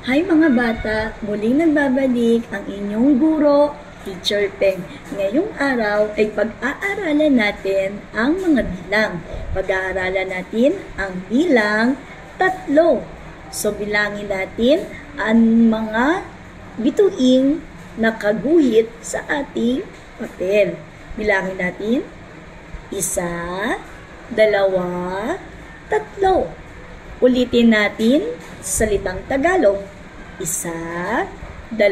Hi mga bata! Muling nagbabalik ang inyong guro, Teacher Peng. Ngayong araw ay pag-aaralan natin ang mga bilang. Pag-aaralan natin ang bilang 3. So bilangin natin ang mga bituing nakaguhit sa ating papel. Bilangin natin 1, 2, 3. Ulitin natin sa salitang Tagalog. 1, 2, 3.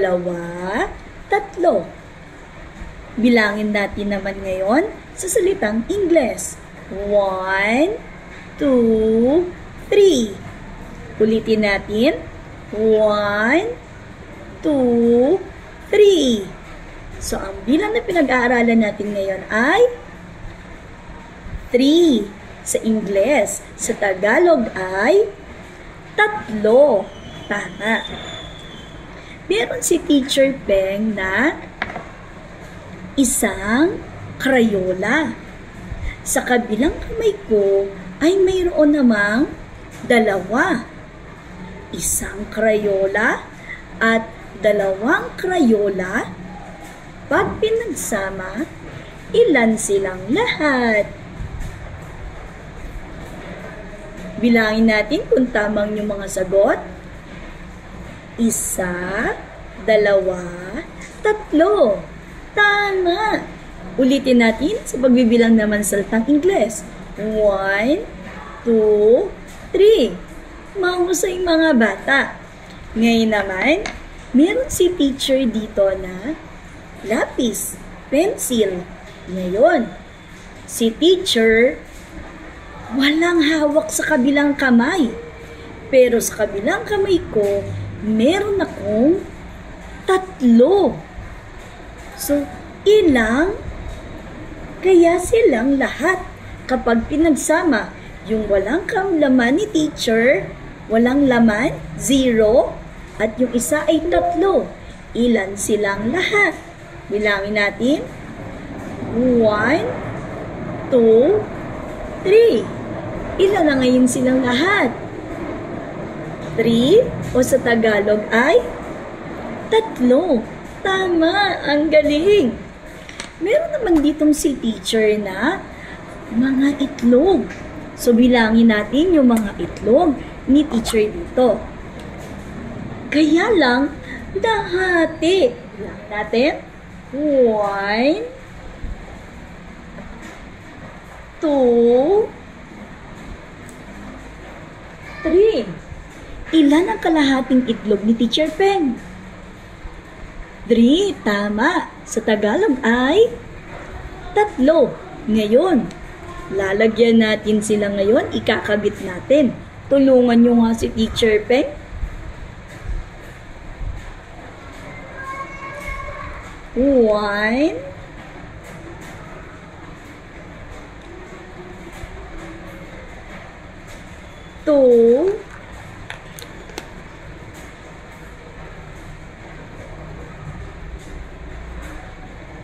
Bilangin natin naman ngayon sa salitang Ingles. 1, 2, 3. Ulitin natin. 1, 2, 3. So, ang bilang na pinag-aaralan natin ngayon ay 3 sa Ingles. Sa Tagalog ay 3. Tama. Meron si Teacher Peng na isang krayola. Sa kabilang kamay ko ay mayroon namang 2. Isang krayola at 2 krayola. Pag pinagsama, ilan silang lahat? Bilangin natin kung tamang yung mga sagot. 1, 2, 3. Tama! Ulitin natin sa pagbibilang naman sa salitang Ingles. 1, 2, 3. Mahusay mga bata. Ngayon naman, meron si teacher dito na lapis, pencil. Ngayon, si teacher walang hawak sa kabilang kamay. Pero sa kabilang kamay ko, meron akong 3. So, ilang? Kaya silang lahat. Kapag pinagsama, yung walang laman ni teacher, walang laman, 0. At yung isa ay 3. Ilan silang lahat? Bilangin natin. 1, 2, 3. Ilan na ngayon silang lahat? 3 o sa Tagalog ay 3. Tama, ang galing. Meron naman ditong si teacher na mga itlog. So bilangin natin yung mga itlog ni teacher dito. Kaya lang, dahati. Bilangin natin. 1, 2, 3. Ilan ang kalahating itlog ni Teacher Peng? 3. Tama. Sa Tagalog ay 3. Ngayon, lalagyan natin sila ngayon. Ikakabit natin. Tulungan nyo nga si Teacher Peng. 1, 2,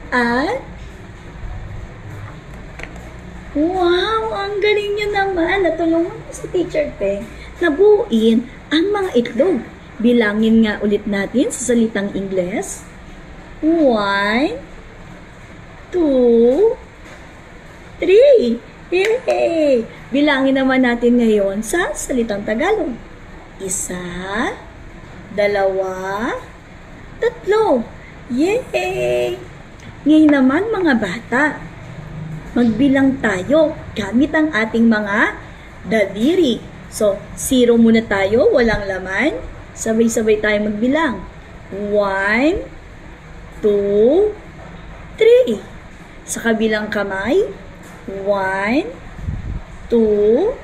at wow, ang galing nyo naman. Natulungan ko si Teacher Peng na buuin ang mga itlog. Bilangin nga ulit natin sa salitang Ingles. 1, 2, 3. Yay! Bilangin naman natin ngayon sa salitang Tagalog. 1, 2, 3. Yay! Ngayon naman mga bata, magbilang tayo gamit ang ating mga daliri. So, 0 muna tayo, walang laman. Sabay-sabay tayo magbilang. 1, 2, 3. Sa kabilang kamay, 1, 2,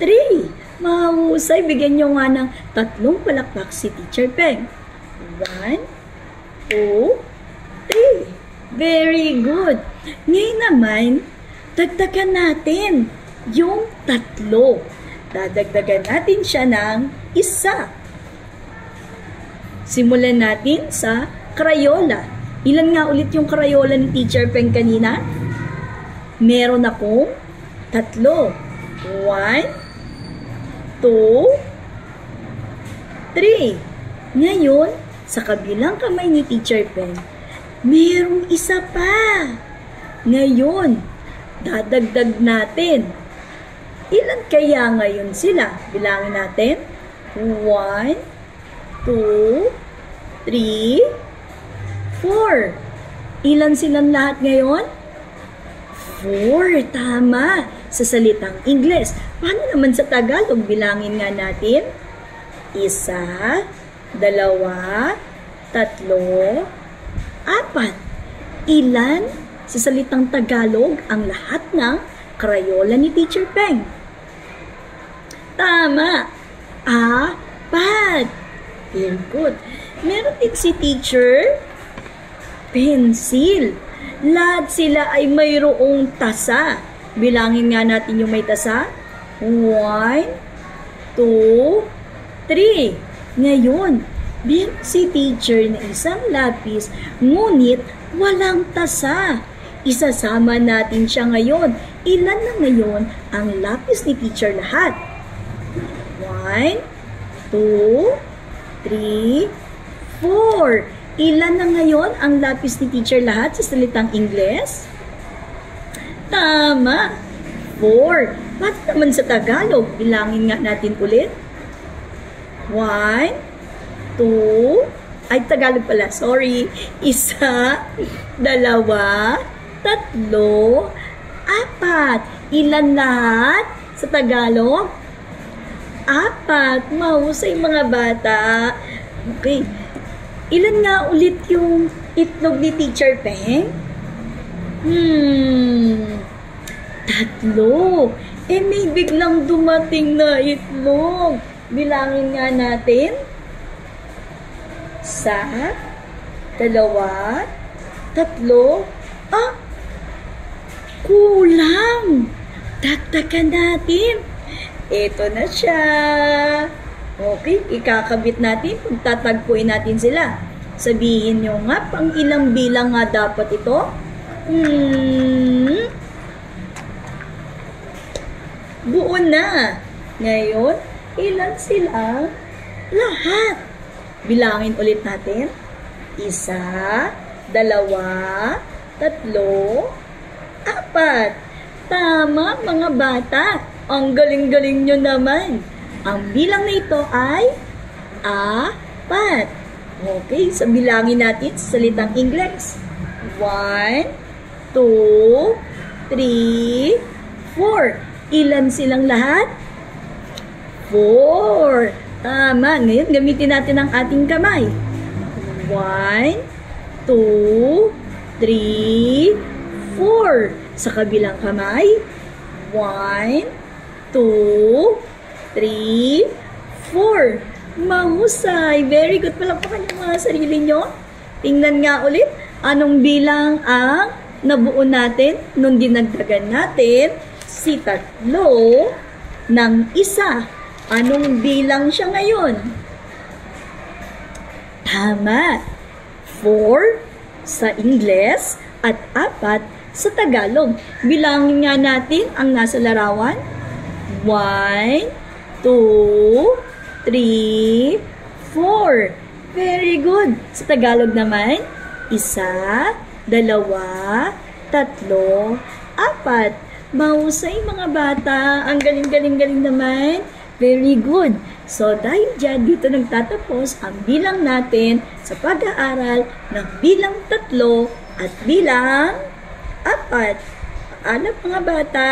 3. Mahusay, bigyan nyo nga ng 3 palakpak si Teacher Peng. 1, 2, 3. Very good. Ngayon naman, dagdagan natin yung 3. Dadagdagan natin siya ng 1. Simulan natin sa krayola. Ilan nga ulit yung krayola ni Teacher Peng kanina? Meron akong 3. 1, 2, 3. Ngayon, sa kabilang kamay ni Teacher Peng, mayroong isa pa. Ngayon, dadagdag natin. Ilan kaya ngayon sila? Bilangin natin. 1, 2, 3, 4. Ilan silang lahat ngayon? 4. Tama. Sa salitang Ingles. Paano naman sa Tagalog? Bilangin nga natin. 1, 2, 3, 4. Ilan sa salitang Tagalog ang lahat ng krayola ni Teacher Peng? Tama. 4. Very good. Meron din si Teacher Pencil. Lahat sila ay mayroong tasa. Bilangin nga natin yung may tasa. 1, 2, 3. Ngayon, meron si Teacher na isang lapis, ngunit walang tasa. Isasama natin siya ngayon. Ilan na ngayon ang lapis ni Teacher lahat? 1, 2, 3, 4. Ilan na ngayon ang lapis ni Teacher lahat sa salitang Ingles? Tama. 4. Bakit naman sa Tagalog? Bilangin nga natin ulit. 1, 2, ay Tagalog pala, sorry. 1, 2, 3, 4. Ilan lahat sa Tagalog? 4. Mahusay mga bata. Okay. Ilan nga ulit yung itlog ni Teacher Peng? 3. May biglang dumating na itlog. Bilangin nga natin. 1, 2, 3. Kulang. Dagdagan natin. Ito na siya. Okay, ikakabit natin. Pagtatagpuin natin sila. Sabihin nyo nga, pang ilang bilang nga dapat ito? Buo na. Ngayon, ilan sila? Lahat. Bilangin ulit natin. 1, 2, 3, 4. Tama mga bata. Ang galing-galing nyo naman. Ang bilang na ito ay 4. Okay, so bilangin natin sa salitang Ingles. 1, 2, 3, 4. Ilan silang lahat? 4. Tama. Ngayon, gamitin natin ang ating kamay. 1, 2, 3, 4. Sa kabilang kamay. 1, 2, 3, 4. Mahusay. Very good. Palakpakan yung mga sarili nyo. Tingnan nga ulit. Anong bilang ang nabuo natin nung dinagdagan natin si 3 ng 1. Anong bilang siya ngayon? Tama. 4 sa Ingles at 4 sa Tagalog. Bilangin nga natin ang nasa larawan. 1, 2, 3, 4. Very good. Sa Tagalog naman, 1, 2, 3, 4. Mahusay mga bata. Ang galing-galing-galing naman. Very good. So, dahil dyan, dito nagtatapos ang bilang natin sa pag-aaral ng bilang 3 at bilang 4. Paalam mga bata.